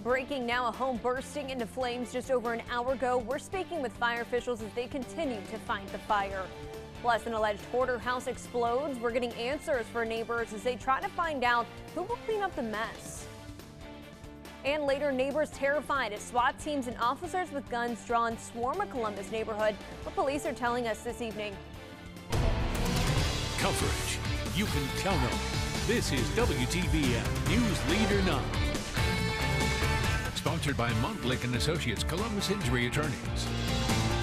Breaking now, a home bursting into flames just over an hour ago. We're speaking with fire officials as they continue to fight the fire. Plus, an alleged hoarder house explodes. We're getting answers for neighbors as they try to find out who will clean up the mess. And later, neighbors terrified as SWAT teams and officers with guns drawn swarm a Columbus neighborhood. What police are telling us this evening. Coverage you can count on. This is WTVN News Leader Now. Sponsored by Montlick & Associates, Columbus Injury Attorneys.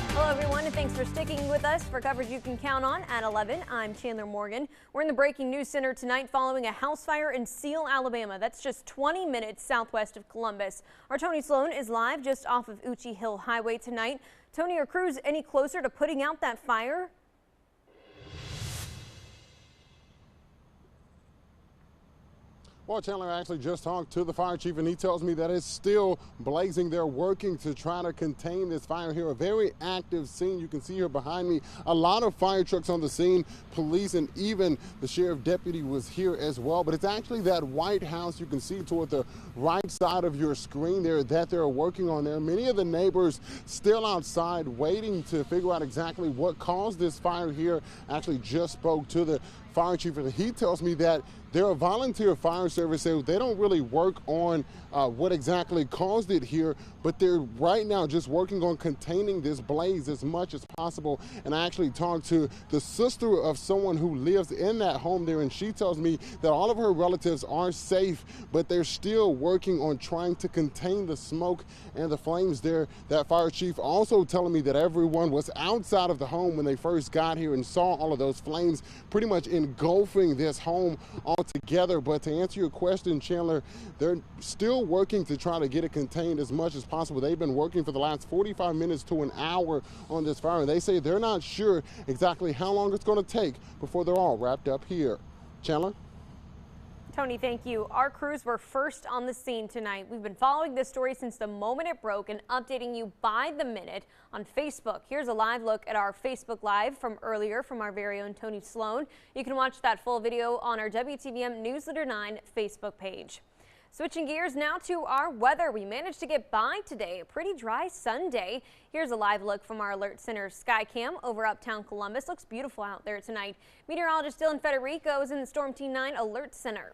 Hello, everyone, and thanks for sticking with us for coverage you can count on at 11. I'm Chandler Morgan. We're in the breaking news center tonight following a house fire in Seal, Alabama. That's just 20 minutes southwest of Columbus. Our Tony Sloan is live just off of Uchee Hill Highway tonight. Tony, are crews any closer to putting out that fire? Well, Chandler, actually just talked to the fire chief, and he tells me that it's still blazing. They're working to try to contain this fire here. A very active scene. You can see here behind me a lot of fire trucks on the scene. Police and even the sheriff deputy was here as well. But it's actually that white house you can see toward the right side of your screen there that they're working on there. Many of the neighbors still outside waiting to figure out exactly what caused this fire here. Actually just spoke to the fire chief, and he tells me that they're a volunteer fire service, so they don't really work on what exactly caused it here, but they're right now just working on containing this blaze as much as possible. And I actually talked to the sister of someone who lives in that home there, and she tells me that all of her relatives are safe, but they're still working on trying to contain the smoke and the flames there. That fire chief also telling me that everyone was outside of the home when they first got here and saw all of those flames pretty much engulfing this home altogether. But to answer your question, Chandler, they're still working to try to get it contained as much as possible. They've been working for the last 45 minutes to an hour on this fire, and they say they're not sure exactly how long it's going to take before they're all wrapped up here. Chandler? Tony, thank you. Our crews were first on the scene tonight. We've been following this story since the moment it broke and updating you by the minute on Facebook. Here's a live look at our Facebook Live from earlier from our very own Tony Sloan. You can watch that full video on our WTVM News Leader 9 Facebook page. Switching gears now to our weather. We managed to get by today, a pretty dry Sunday. Here's a live look from our Alert Center Skycam over uptown Columbus. Looks beautiful out there tonight. Meteorologist Dylan Federico is in the Storm Team 9 Alert Center.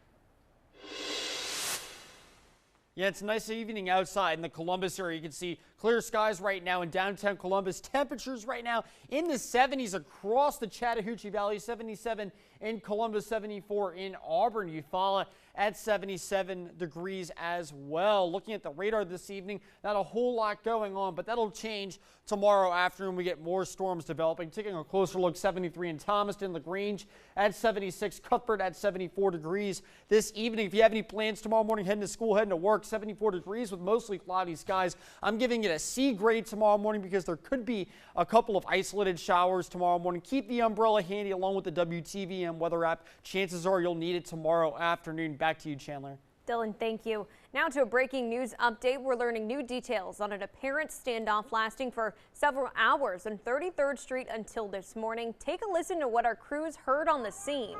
Yeah, it's a nice evening outside in the Columbus area. You can see clear skies right now in downtown Columbus. Temperatures right now in the 70s across the Chattahoochee Valley, 77 in Columbus, 74 in Auburn. Eufaula at 77 degrees as well. Looking at the radar this evening, not a whole lot going on, but that'll change tomorrow afternoon. We get more storms developing. Taking a closer look, 73 in Thomaston, LaGrange at 76, Cuthbert at 74 degrees this evening. If you have any plans tomorrow morning, heading to school, heading to work, 74 degrees with mostly cloudy skies. I'm giving it a C grade tomorrow morning because there could be a couple of isolated showers tomorrow morning. Keep the umbrella handy along with the WTVM weather app. Chances are you'll need it tomorrow afternoon. Back to you, Chandler. Dylan, thank you. Now to a breaking news update. We're learning new details on an apparent standoff lasting for several hours on 33rd Street until this morning. Take a listen to what our crews heard on the scene.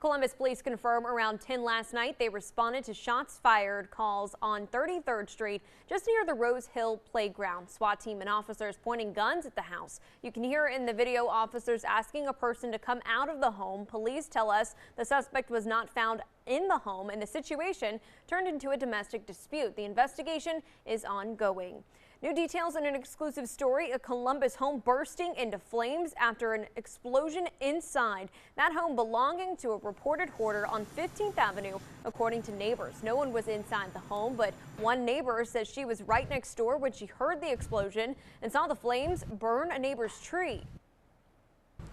Columbus police confirm around 10 last night they responded to shots fired calls on 33rd Street just near the Rose Hill playground. SWAT team and officers pointing guns at the house. You can hear in the video officers asking a person to come out of the home. Police tell us the suspect was not found in the home and the situation turned into a domestic dispute. The investigation is ongoing. New details in an exclusive story, a Columbus home bursting into flames after an explosion inside. That home belonging to a reported hoarder on 15th Avenue, according to neighbors. No one was inside the home, but one neighbor says she was right next door when she heard the explosion and saw the flames burn a neighbor's tree.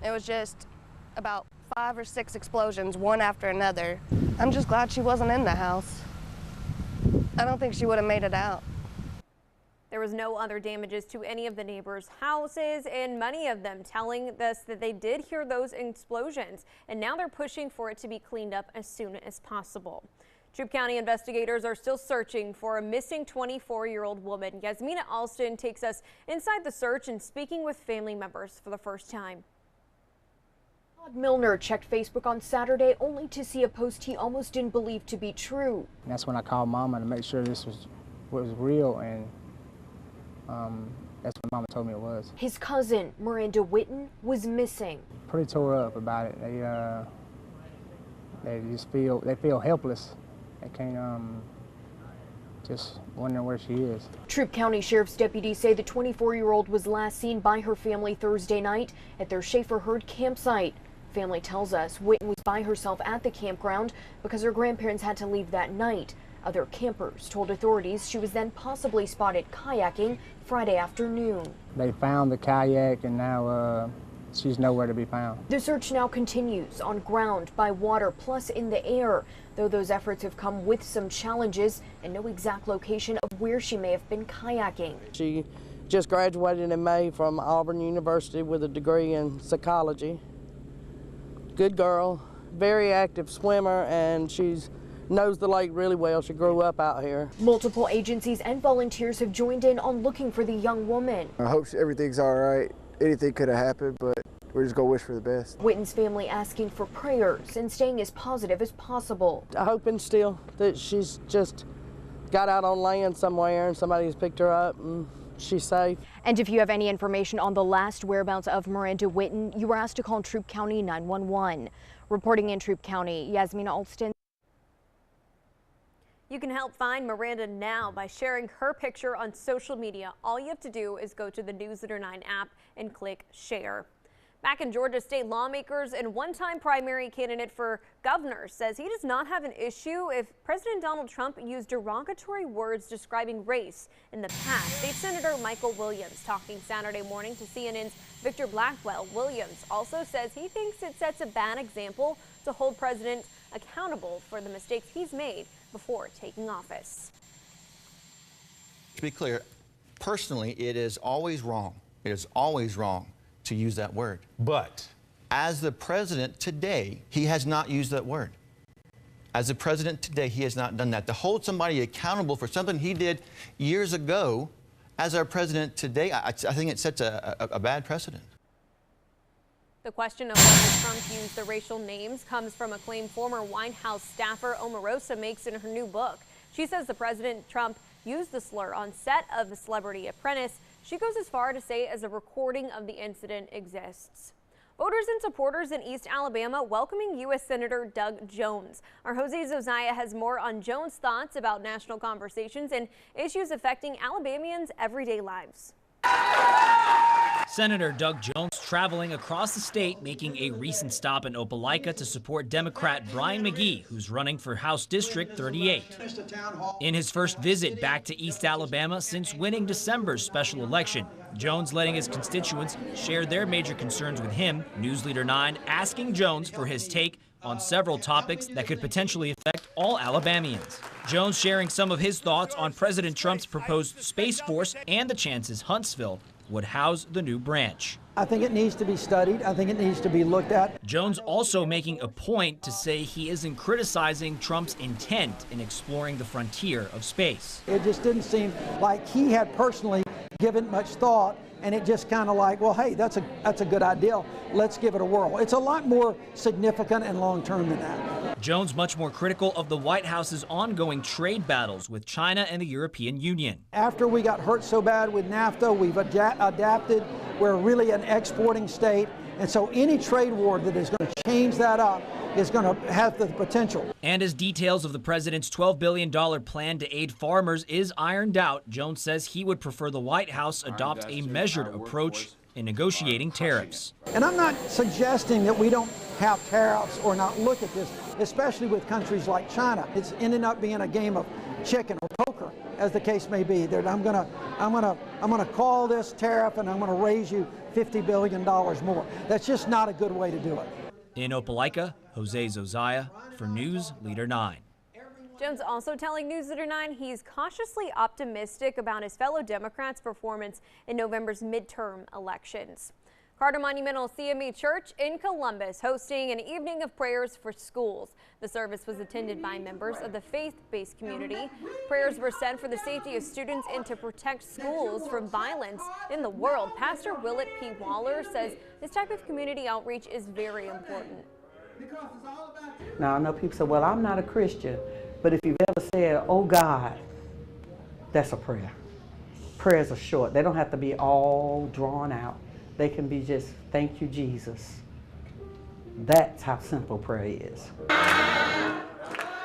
It was just about 5 or 6 explosions, one after another. I'm just glad she wasn't in the house. I don't think she would have made it out. There was no other damages to any of the neighbors' houses, and many of them telling us that they did hear those explosions, and now they're pushing for it to be cleaned up as soon as possible. Troup County investigators are still searching for a missing 24-year-old woman. Yasmina Alston takes us inside the search and speaking with family members for the first time. Todd Milner checked Facebook on Saturday only to see a post he almost didn't believe to be true. And that's when I called Mama to make sure this was real, and that's what Mama told me it was. His cousin, Miranda Whitten, was missing. Pretty tore up about it. They just feel helpless. They can't just wondering where she is. Troup County Sheriff's deputies say the 24-year-old was last seen by her family Thursday night at their Schaefer Herd campsite. Family tells us Whitten was by herself at the campground because her grandparents had to leave that night. Other campers told authorities she was then possibly spotted kayaking Friday afternoon. They found the kayak, and now she's nowhere to be found. The search now continues on ground, by water, plus in the air, though those efforts have come with some challenges and no exact location of where she may have been kayaking. She just graduated in May from Auburn University with a degree in psychology. Good girl, very active swimmer, and she's knows the lake really well. She grew up out here. Multiple agencies and volunteers have joined in on looking for the young woman. I hope everything's all right. Anything could have happened, but we're just gonna wish for the best. Whitten's family asking for prayers and staying as positive as possible. I'm hoping still that she's just got out on land somewhere and somebody's picked her up and she's safe. And if you have any information on the last whereabouts of Miranda Whitten, you are asked to call Troup County 911. Reporting in Troup County, Yasmina Alston. You can help find Miranda now by sharing her picture on social media. All you have to do is go to the News Leader 9 app and click share. Back in Georgia, state lawmakers and one-time primary candidate for governor says he does not have an issue if President Donald Trump used derogatory words describing race in the past. State Senator Michael Williams talking Saturday morning to CNN's Victor Blackwell. Williams also says he thinks it sets a bad example to hold President accountable for the mistakes he's made before taking office. To be clear, personally, it is always wrong. It is always wrong to use that word. But as the president today, he has not used that word. As the president today, he has not done that. To hold somebody accountable for something he did years ago, as our president today, I think it sets a bad precedent. The question of whether Trump used the racial names comes from a claim former White House staffer Omarosa makes in her new book. She says the President Trump used the slur on set of The Celebrity Apprentice. She goes as far to say as a recording of the incident exists. Voters and supporters in East Alabama welcoming U.S. Senator Doug Jones. Our Jose Zozaya has more on Jones' thoughts about national conversations and issues affecting Alabamians' everyday lives. Senator Doug Jones traveling across the state, making a recent stop in Opelika to support Democrat Brian McGee, who's running for House District 38. In his first visit back to East Alabama since winning December's special election, Jones letting his constituents share their major concerns with him. News Leader 9 asking Jones for his take on several topics that could potentially affect all Alabamians. Jones sharing some of his thoughts on President Trump's proposed Space Force and the chances Huntsville would house the new branch. I think it needs to be studied. I think it needs to be looked at. Jones also making a point to say he isn't criticizing Trump's intent in exploring the frontier of space. It just didn't seem like he had personally given much thought, and it just kind of like, well, hey, that's a good idea. Let's give it a whirl. It's a lot more significant and long-term than that. Jones much more critical of the White House's ongoing trade battles with China and the European Union. After we got hurt so bad with NAFTA, we've adapted. We're really an exporting state, and so any trade war that is going to change that up is going to have the potential. And as details of the president's $12 billion plan to aid farmers is ironed out, Jones says he would prefer the White House adopt a measured approach in negotiating tariffs. And I'm not suggesting that we don't have tariffs or not look at this, especially with countries like China. It's ending up being a game of chicken or poker, as the case may be. That I'm gonna call this tariff and I'm gonna raise you $50 billion more. That's just not a good way to do it. In Opelika, Jose Zozaya for News Leader 9. Jones also telling News Leader 9 he's cautiously optimistic about his fellow Democrats' performance in November's midterm elections. Carter Monumental CME Church in Columbus hosting an evening of prayers for schools. The service was attended by members of the faith-based community. Prayers were said for the safety of students and to protect schools from violence in the world. Pastor Willett P. Waller says this type of community outreach is very important. Now, I know people say, well, I'm not a Christian, but if you've ever said, oh God, that's a prayer. Prayers are short. They don't have to be all drawn out. They can be just, thank you, Jesus. That's how simple prayer is.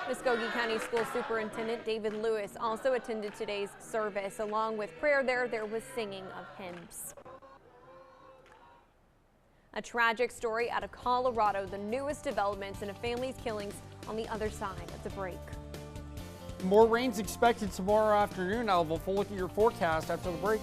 Muskogee County School Superintendent David Lewis also attended today's service. Along with prayer there was singing of hymns. A tragic story out of Colorado, the newest developments in a family's killings on the other side of the break. More rain's expected tomorrow afternoon. I'll have a full look at your forecast after the break.